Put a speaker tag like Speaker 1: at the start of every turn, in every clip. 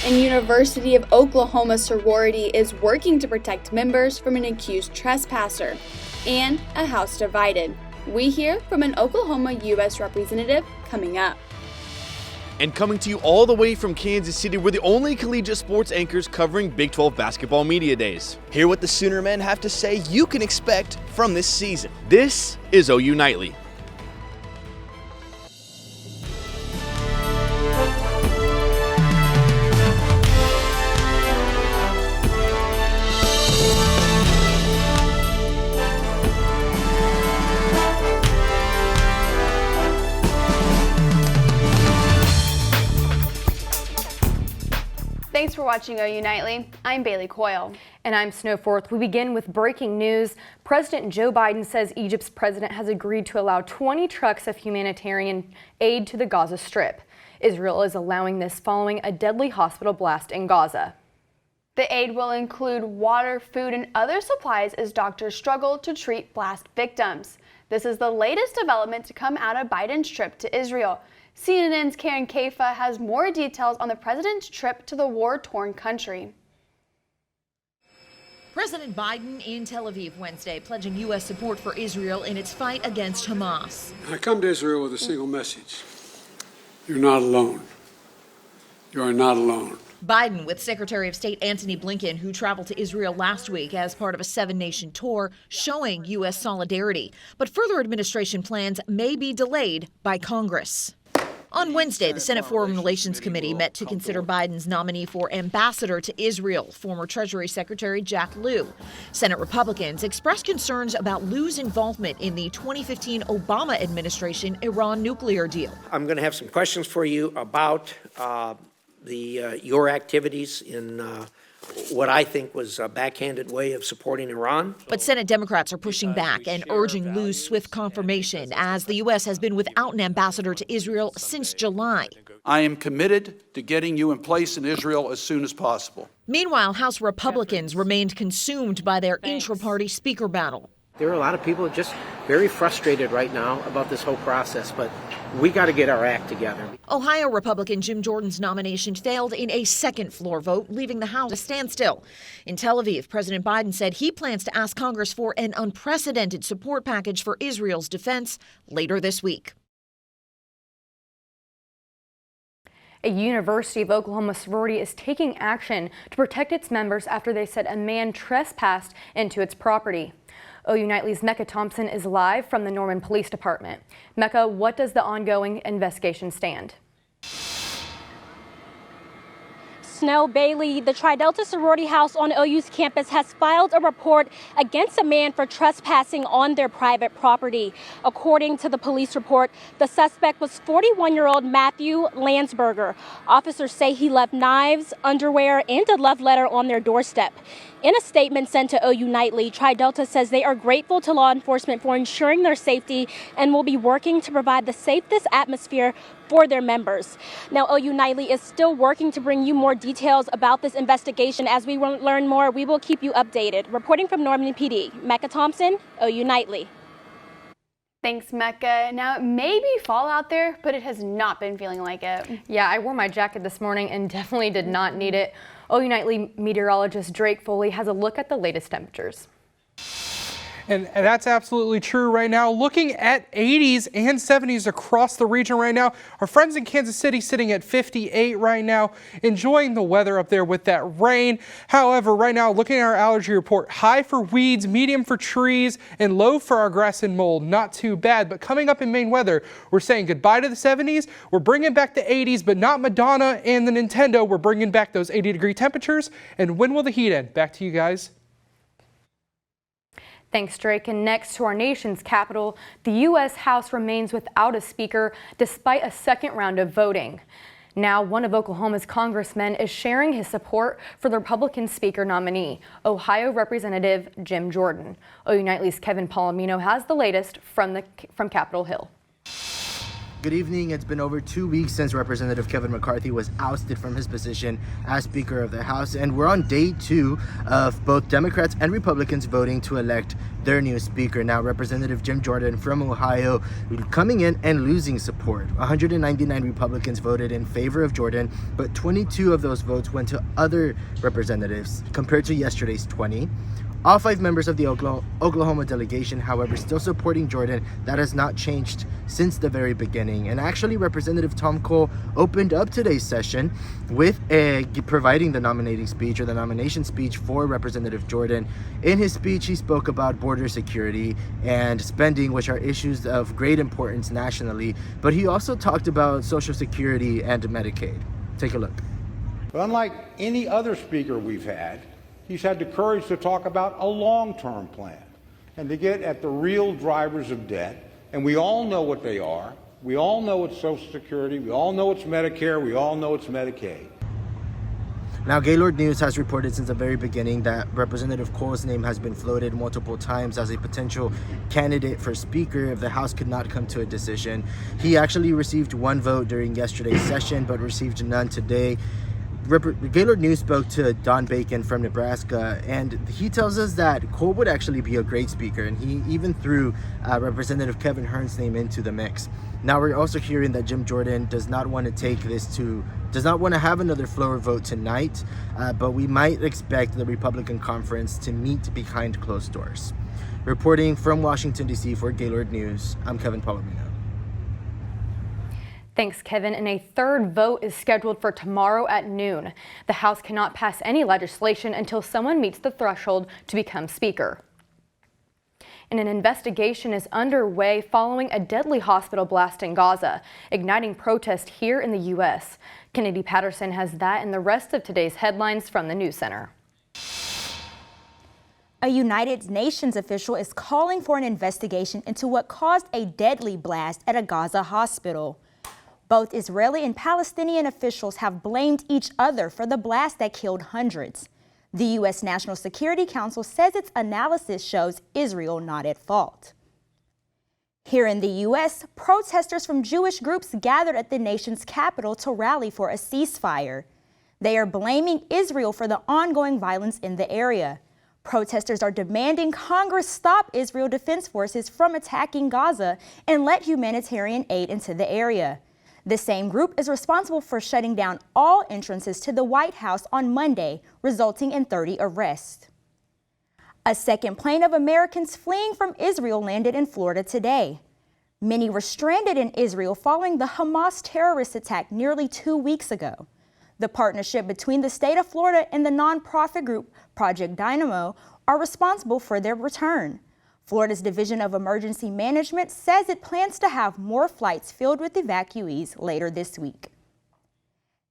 Speaker 1: And University of Oklahoma sorority is working to protect members from an accused trespasser. And a house divided. We hear from an Oklahoma U.S. representative coming up.
Speaker 2: And coming to you all the way from Kansas City, we're the only collegiate sports anchors covering Big 12 basketball media days.
Speaker 3: Hear what the Sooner men have to say you can expect from this season.
Speaker 2: This is OU Nightly.
Speaker 4: Thanks for watching OU Nightly. I'm Bailey Coyle.
Speaker 5: And I'm Snowforth. We begin with breaking news. President Joe Biden says Egypt's president has agreed to allow 20 trucks of humanitarian aid to the Gaza Strip. Israel is allowing this following a deadly hospital blast in Gaza.
Speaker 4: The aid will include water, food, and other supplies as doctors struggle to treat blast victims. This is the latest development to come out of Biden's trip to Israel. CNN's Karen Kaifa has more details on the president's trip to the war-torn country.
Speaker 6: President Biden in Tel Aviv Wednesday, pledging U.S. support for Israel in its fight against Hamas.
Speaker 7: I come to Israel with a single message. You're not alone. You are not alone.
Speaker 6: Biden with Secretary of State Antony Blinken, who traveled to Israel last week as part of a 7-nation tour showing U.S. solidarity. But further administration plans may be delayed by Congress. On Wednesday, the Senate Foreign Relations Committee met to consider Biden's nominee for ambassador to Israel, former Treasury Secretary Jack Lew. Senate Republicans expressed concerns about Lew's involvement in the 2015 Obama administration Iran nuclear deal.
Speaker 8: I'm going to have some questions for you about your activities in what I think was a backhanded way of supporting Iran.
Speaker 6: But Senate Democrats are pushing back and urging Lew's swift confirmation, as the U.S. has been without an ambassador to Israel since July.
Speaker 9: I am committed to getting you in place in Israel as soon as possible.
Speaker 6: Meanwhile, House Republicans remained consumed by their intra-party speaker battle.
Speaker 10: There are a lot of people just very frustrated right now about this whole process, but we got to get our act together.
Speaker 6: Ohio Republican Jim Jordan's nomination failed in a second floor vote, leaving the House a standstill. In Tel Aviv, President Biden said he plans to ask Congress for an unprecedented support package for Israel's defense later this week.
Speaker 5: A University of Oklahoma sorority is taking action to protect its members after they said a man trespassed into its property. OU Nightly's Mecca Thompson is live from the Norman Police Department. Mecca, what does the ongoing investigation stand?
Speaker 11: Snow Bailey, the Tri Delta sorority house on OU's campus has filed a report against a man for trespassing on their private property. According to the police report, the suspect was 41-year-old Matthew Landsberger. Officers say he left knives, underwear, and a love letter on their doorstep. In a statement sent to OU Nightly, Tri Delta says they are grateful to law enforcement for ensuring their safety and will be working to provide the safest atmosphere for their members. Now, OU Nightly is still working to bring you more details about this investigation. As we learn more, we will keep you updated. Reporting from Norman PD, Mecca Thompson, OU Nightly.
Speaker 4: Thanks, Mecca. Now, it may be fall out there, but it has not been feeling like it.
Speaker 5: Yeah, I wore my jacket this morning and definitely did not need it. OU Nightly meteorologist Drake Foley has a look at the latest temperatures.
Speaker 12: And that's absolutely true right now. Looking at 80s and 70s across the region right now. Our friends in Kansas City sitting at 58 right now, enjoying the weather up there with that rain. However, right now, looking at our allergy report, high for weeds, medium for trees, and low for our grass and mold. Not too bad, but coming up in Maine weather, we're saying goodbye to the 70s. We're bringing back the 80s, but not Madonna and the Nintendo. We're bringing back those 80-degree temperatures. And when will the heat end? Back to you guys.
Speaker 5: Thanks, Drake. And next to our nation's capital, the U.S. House remains without a speaker despite a second round of voting. Now, one of Oklahoma's congressmen is sharing his support for the Republican speaker nominee, Ohio Representative Jim Jordan. OU Nightly's Kevin Palomino has the latest from Capitol Hill.
Speaker 13: Good evening. It's been over 2 weeks since Representative Kevin McCarthy was ousted from his position as Speaker of the House, and we're on day 2 of both Democrats and Republicans voting to elect their new Speaker. Now, Representative Jim Jordan from Ohio coming in and losing support. 199 Republicans voted in favor of Jordan, but 22 of those votes went to other representatives compared to yesterday's 20. All 5 members of the Oklahoma delegation, however, still supporting Jordan. That has not changed since the very beginning. And actually, Representative Tom Cole opened up today's session with providing the nominating speech, or the nomination speech, for Representative Jordan. In his speech, he spoke about border security and spending, which are issues of great importance nationally. But he also talked about Social Security and Medicaid. Take a look.
Speaker 14: But unlike any other speaker we've had, he's had the courage to talk about a long-term plan and to get at the real drivers of debt. And we all know what they are. We all know it's Social Security. We all know it's Medicare. We all know it's Medicaid.
Speaker 13: Now, Gaylord News has reported since the very beginning that Representative Cole's name has been floated multiple times as a potential candidate for Speaker if the House could not come to a decision. He actually received 1 vote during yesterday's session, but received none today. Gaylord News spoke to Don Bacon from Nebraska, and he tells us that Cole would actually be a great speaker, and he even threw Representative Kevin Hern's name into the mix. Now, we're also hearing that Jim Jordan does not want to have another floor vote tonight, but we might expect the Republican conference to meet behind closed doors. Reporting from Washington, D.C. for Gaylord News, I'm Kevin Palomino.
Speaker 5: Thanks, Kevin. And a 3rd vote is scheduled for tomorrow at noon. The House cannot pass any legislation until someone meets the threshold to become Speaker. And an investigation is underway following a deadly hospital blast in Gaza, igniting protest here in the U.S. Kennedy Patterson has that and the rest of today's headlines from the News Center.
Speaker 15: A United Nations official is calling for an investigation into what caused a deadly blast at a Gaza hospital. Both Israeli and Palestinian officials have blamed each other for the blast that killed hundreds. The U.S. National Security Council says its analysis shows Israel not at fault. Here in the U.S., protesters from Jewish groups gathered at the nation's capital to rally for a ceasefire. They are blaming Israel for the ongoing violence in the area. Protesters are demanding Congress stop Israel Defense Forces from attacking Gaza and let humanitarian aid into the area. The same group is responsible for shutting down all entrances to the White House on Monday, resulting in 30 arrests. A second plane of Americans fleeing from Israel landed in Florida today. Many were stranded in Israel following the Hamas terrorist attack nearly 2 weeks ago. The partnership between the state of Florida and the nonprofit group Project Dynamo are responsible for their return. Florida's Division of Emergency Management says it plans to have more flights filled with evacuees later this week.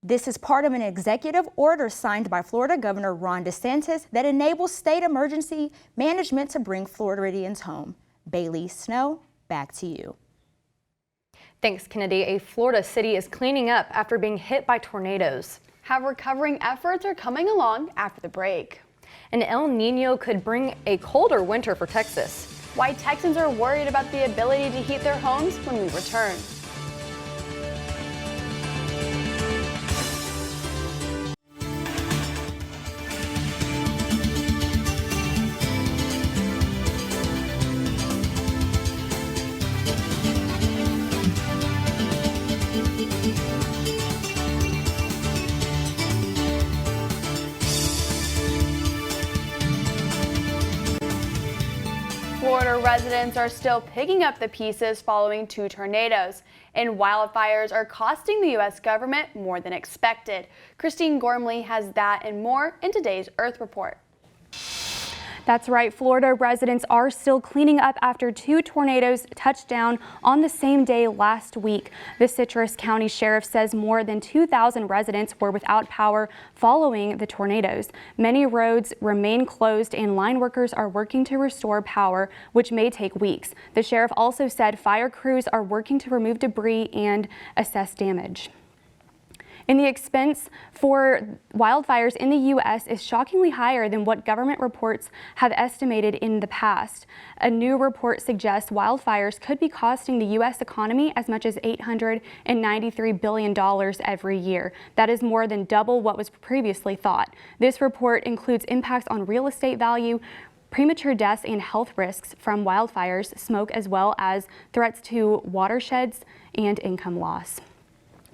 Speaker 15: This is part of an executive order signed by Florida Governor Ron DeSantis that enables state emergency management to bring Floridians home. Bailey Snow, back to you.
Speaker 5: Thanks, Kennedy. A Florida city is cleaning up after being hit by tornadoes.
Speaker 4: How recovering efforts are coming along after the break.
Speaker 5: An El Nino could bring a colder winter for Texas.
Speaker 4: Why Texans are worried about the ability to heat their homes when we return. Florida residents are still picking up the pieces following 2 tornadoes, and wildfires are costing the U.S. government more than expected. Christine Gormley has that and more in today's Earth Report.
Speaker 16: That's right. Florida residents are still cleaning up after 2 tornadoes touched down on the same day last week. The Citrus County Sheriff says more than 2,000 residents were without power following the tornadoes. Many roads remain closed and line workers are working to restore power, which may take weeks. The sheriff also said fire crews are working to remove debris and assess damage. And the expense for wildfires in the U.S. is shockingly higher than what government reports have estimated in the past. A new report suggests wildfires could be costing the U.S. economy as much as $893 billion every year. That is more than double what was previously thought. This report includes impacts on real estate value, premature deaths and health risks from wildfires, smoke, as well as threats to watersheds and income loss.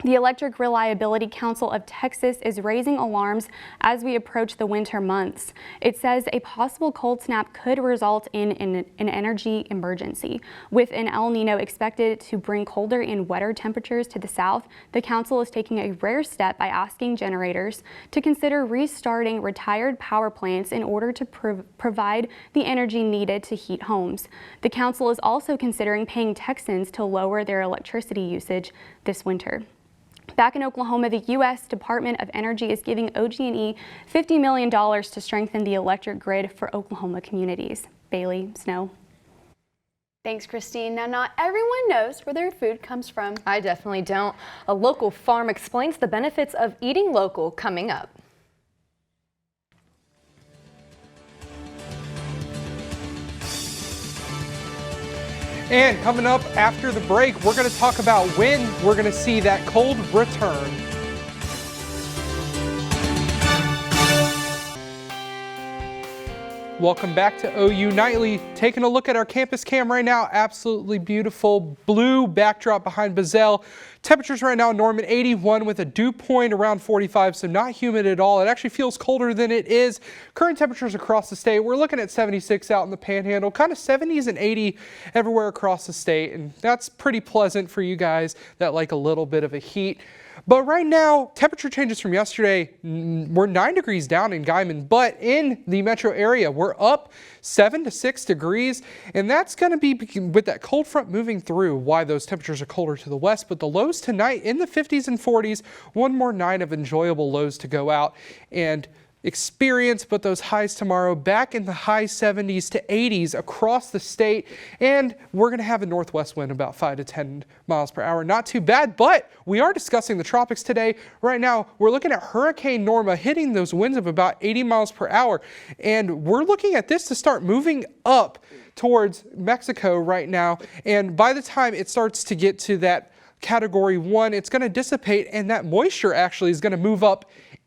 Speaker 16: The Electric Reliability Council of Texas is raising alarms as we approach the winter months. It says a possible cold snap could result in an energy emergency. With an El Nino expected to bring colder and wetter temperatures to the south, the council is taking a rare step by asking generators to consider restarting retired power plants in order to provide the energy needed to heat homes. The council is also considering paying Texans to lower their electricity usage this winter. Back in Oklahoma, the U.S. Department of Energy is giving OG&E $50 million to strengthen the electric grid for Oklahoma communities. Bailey, Snow.
Speaker 4: Thanks, Christine. Now, not everyone knows where their food comes from.
Speaker 5: I definitely don't. A local farm explains the benefits of eating local coming up.
Speaker 12: And coming up after the break, we're going to talk about when we're going to see that cold return. Welcome back to OU Nightly. Taking a look at our campus cam right now. Absolutely beautiful blue backdrop behind Bazell. Temperatures right now in Norman 81 with a dew point around 45, so not humid at all. It actually feels colder than it is. Current temperatures across the state, we're looking at 76 out in the Panhandle, kind of 70s and 80 everywhere across the state, and that's pretty pleasant for you guys that like a little bit of a heat. But right now, temperature changes from yesterday. We're 9 degrees down in Guyman, but in the metro area, we're up 7 to 6 degrees. And that's going to be with that cold front moving through why those temperatures are colder to the west. But the lows tonight in the 50s and 40s, one more night of enjoyable lows to go out and experience, but those highs tomorrow back in the high 70s to 80s across the state. And we're going to have a northwest wind about 5 to 10 miles per hour. Not too bad, but we are discussing the tropics today. Right now, we're looking at Hurricane Norma hitting those winds of about 80 miles per hour. And we're looking at this to start moving up towards Mexico right now. And by the time it starts to get to that Category 1, it's going to dissipate, and that moisture actually is going to move up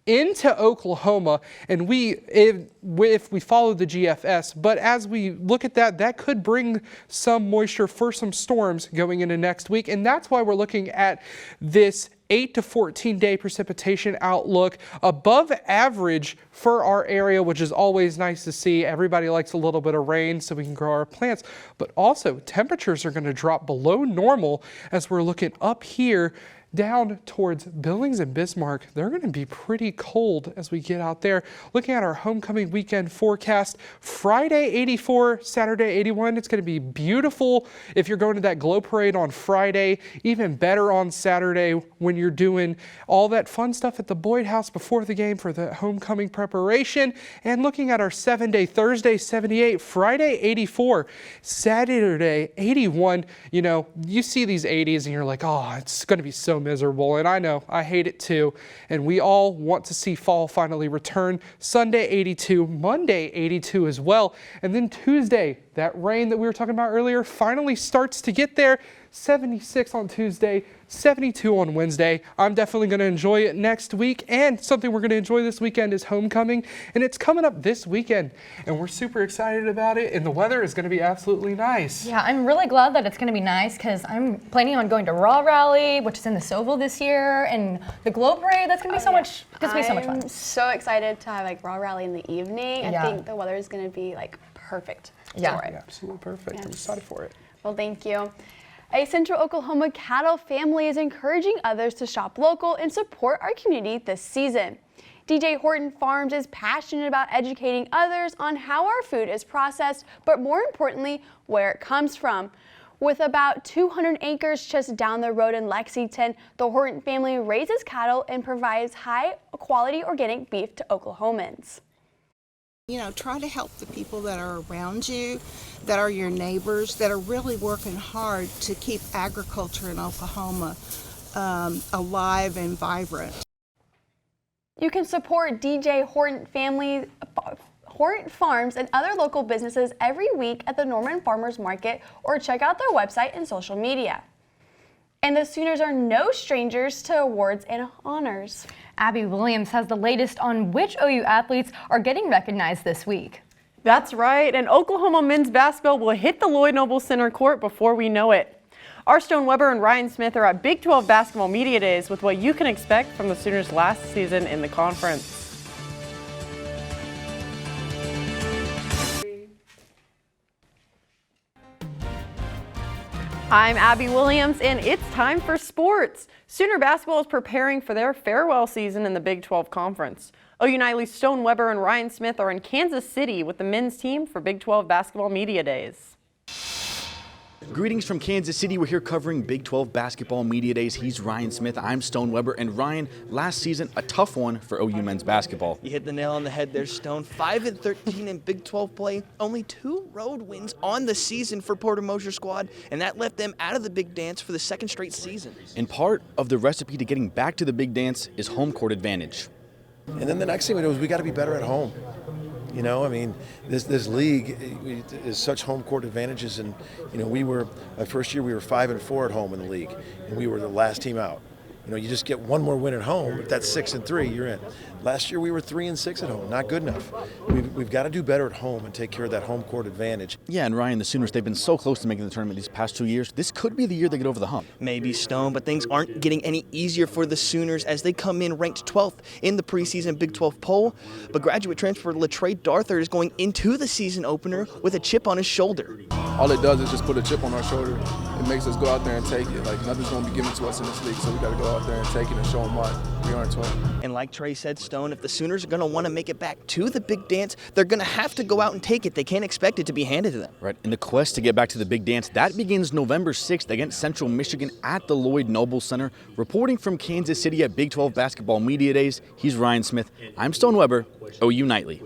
Speaker 12: into Oklahoma, and if we follow the GFS, but as we look at that, that could bring some moisture for some storms going into next week, and that's why we're looking at this 8 to 14 day precipitation outlook above average for our area, which is always nice to see. Everybody likes a little bit of rain so we can grow our plants, but also temperatures are going to drop below normal as we're looking up here down towards Billings and Bismarck. They're going to be pretty cold as we get out there. Looking at our homecoming weekend forecast, Friday 84, Saturday 81. It's going to be beautiful if you're going to that glow parade on Friday. Even better on Saturday when you're doing all that fun stuff at the Boyd House before the game for the homecoming preparation. And looking at our 7-day, Thursday 78, Friday 84, Saturday 81. You know, you see these 80s and you're like, oh, it's going to be so miserable, and I know I hate it too, and we all want to see fall finally return. Sunday 82, Monday 82 as well, and then Tuesday, that rain that we were talking about earlier finally starts to get there. 76 on Tuesday, 72 on Wednesday. I'm definitely going to enjoy it next week, and something we're going to enjoy this weekend is homecoming, and it's coming up this weekend, and we're super excited about it, and the weather is going to be absolutely nice.
Speaker 5: Yeah, I'm really glad that it's going to be nice because I'm planning on going to Raw Rally, which is in the Soville this year, and the Glow Parade. That's going to be so much. That's going to be so much fun.
Speaker 4: I'm so excited to have like Raw Rally in the evening. I think the weather is going to be like perfect for it.
Speaker 12: Absolutely perfect. Yes. I'm excited for it.
Speaker 4: Well, thank you. A Central Oklahoma cattle family is encouraging others to shop local and support our community this season. DJ Horton Farms is passionate about educating others on how our food is processed, but more importantly, where it comes from. With about 200 acres just down the road in Lexington, the Horton family raises cattle and provides high-quality organic beef to Oklahomans.
Speaker 17: You know, try to help the people that are around you, that are your neighbors, that are really working hard to keep agriculture in Oklahoma alive and vibrant.
Speaker 4: You can support DJ Horton Farms and other local businesses every week at the Norman Farmers Market or check out their website and social media. And the Sooners are no strangers to awards and honors.
Speaker 5: Abby Williams has the latest on which OU athletes are getting recognized this week.
Speaker 18: That's right, and Oklahoma men's basketball will hit the Lloyd Noble Center court before we know it. R. Stone Weber and Ryan Smith are at Big 12 Basketball Media Days with what you can expect from the Sooners' last season in the conference. I'm Abby Williams, and it's time for sports. Sooner basketball is preparing for their farewell season in the Big 12 Conference. OU Nightly's Stone Weber and Ryan Smith are in Kansas City with the men's team for Big 12 Basketball Media Days.
Speaker 2: Greetings from Kansas City. We're here covering Big 12 Basketball Media Days. He's Ryan Smith. I'm Stone Weber. And Ryan, last season, a tough one for OU men's basketball.
Speaker 3: You hit the nail on the head there, Stone. 5-13 in Big 12 play. Only 2 road wins on the season for Porter Mosher squad, and that left them out of the big dance for the second straight season.
Speaker 2: And part of the recipe to getting back to the big dance is home court advantage.
Speaker 19: And then the next thing we do is we got to be better at home. You know, I mean, this league is such home court advantages, and you know, my first year we were 5-4 at home in the league, and we were the last team out. You know, you just get one more win at home. If that's 6-3, you're in. Last year we were 3-6 at home. Not good enough. We've got to do better at home and take care of that home court advantage.
Speaker 2: Yeah, and Ryan, the Sooners, they've been so close to making the tournament these past 2 years. This could be the year they get over the hump.
Speaker 3: Maybe, Stone, but things aren't getting any easier for the Sooners as they come in ranked 12th in the preseason Big 12 poll. But graduate transfer Latrey Darthur is going into the season opener with a chip on his shoulder.
Speaker 20: All it does is just put a chip on our shoulder. It makes us go out there and take it. Like, nothing's going to be given to us in this league, so we got to go out there and take it and show them why we aren't 12.
Speaker 3: And like Trey said, Stone, if the Sooners are going to want to make it back to the big dance, they're going to have to go out and take it. They can't expect it to be handed to them.
Speaker 2: Right, and the quest to get back to the big dance, that begins November 6th against Central Michigan at the Lloyd Noble Center. Reporting from Kansas City at Big 12 Basketball Media Days, he's Ryan Smith. I'm Stone Weber, OU Nightly.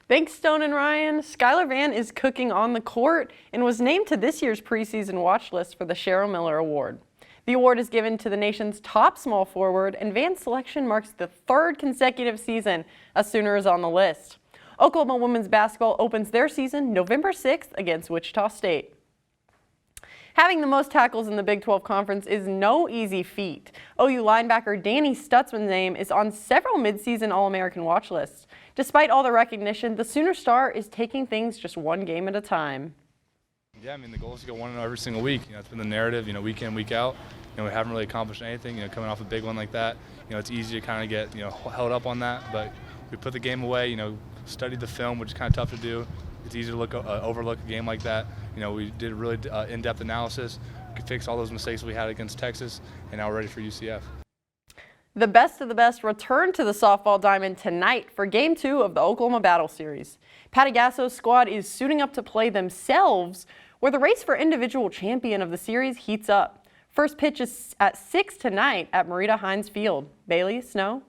Speaker 18: Thanks, Stone and Ryan. Skylar Vann is cooking on the court and was named to this year's preseason watch list for the Cheryl Miller Award. The award is given to the nation's top small forward, and Vann's selection marks the 3rd consecutive season a Sooner is on the list. Oklahoma women's basketball opens their season November 6th against Wichita State. Having the most tackles in the Big 12 Conference is no easy feat. OU linebacker Danny Stutzman's name is on several midseason All-American watch lists. Despite all the recognition, the Sooner star is taking things just one game at a time.
Speaker 21: Yeah, I mean, the goal is to go 1-0 every single week. You know, it's been the narrative, you know, week in, week out. You know, we haven't really accomplished anything, you know, coming off a big one like that. You know, it's easy to kind of get, you know, held up on that, but we put the game away, you know, studied the film, which is kind of tough to do. It's easy to overlook a game like that. You know, we did a really in-depth analysis, could fix all those mistakes we had against Texas, and now we're ready for UCF.
Speaker 18: The best of the best return to the softball diamond tonight for Game 2 of the Oklahoma Battle Series. Patty Gasso's squad is suiting up to play themselves, where the race for individual champion of the series heats up. First pitch is at 6 tonight at Marita Hines Field. Bailey, Snow?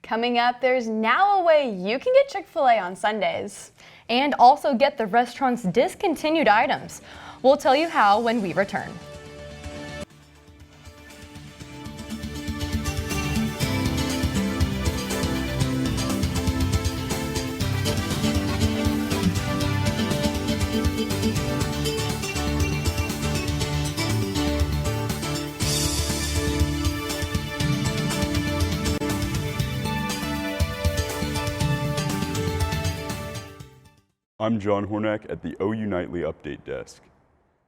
Speaker 4: Coming up, there's now a way you can get Chick-fil-A on Sundays.
Speaker 5: And also get the restaurant's discontinued items. We'll tell you how when we return.
Speaker 22: I'm John Hornack at the OU Nightly Update Desk.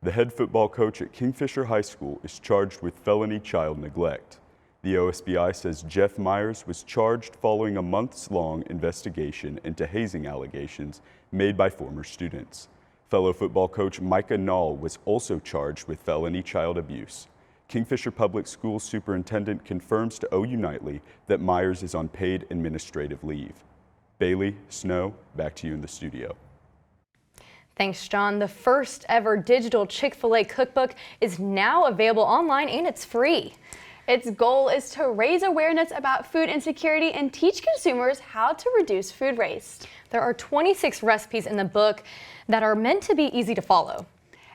Speaker 22: The head football coach at Kingfisher High School is charged with felony child neglect. The OSBI says Jeff Myers was charged following a months-long investigation into hazing allegations made by former students. Fellow football coach Micah Nall was also charged with felony child abuse. Kingfisher Public Schools Superintendent confirms to OU Nightly that Myers is on paid administrative leave. Bailey, Snow, back to you in the studio.
Speaker 5: Thanks, John. The first ever digital Chick-fil-A cookbook is now available online and it's free.
Speaker 4: Its goal is to raise awareness about food insecurity and teach consumers how to reduce food waste.
Speaker 5: There are 26 recipes in the book that are meant to be easy to follow.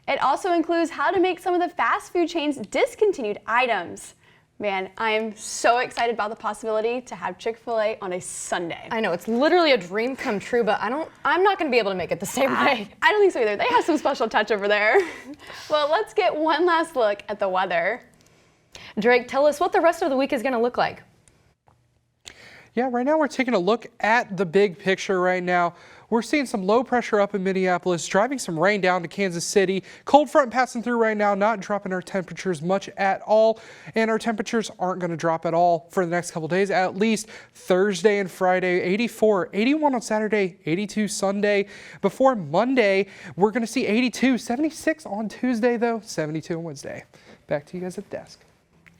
Speaker 4: It also includes how to make some of the fast food chain's discontinued items. Man, I am so excited about the possibility to have Chick-fil-A on a Sunday.
Speaker 5: I know, it's literally a dream come true, but I'm not going to be able to make it the same way.
Speaker 4: I don't think so either. They have some special touch over there. Well, let's get one last look at the weather.
Speaker 5: Drake, tell us what the rest of the week is going to look like.
Speaker 12: Yeah, right now we're taking a look at the big picture right now. We're seeing some low pressure up in Minneapolis, driving some rain down to Kansas City. Cold front passing through right now, not dropping our temperatures much at all. And our temperatures aren't going to drop at all for the next couple days, at least Thursday and Friday. 84, 81 on Saturday, 82 Sunday. Before Monday, we're going to see 82, 76 on Tuesday though, 72 on Wednesday. Back to you guys at the desk.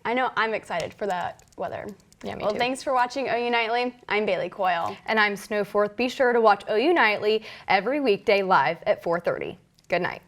Speaker 4: I know I'm excited for that weather.
Speaker 5: Yeah, me
Speaker 4: well,
Speaker 5: too.
Speaker 4: Thanks for watching OU Nightly. I'm Bailey Coyle.
Speaker 5: And I'm Snowforth. Be sure to watch OU Nightly every weekday live at 4:30. Good night.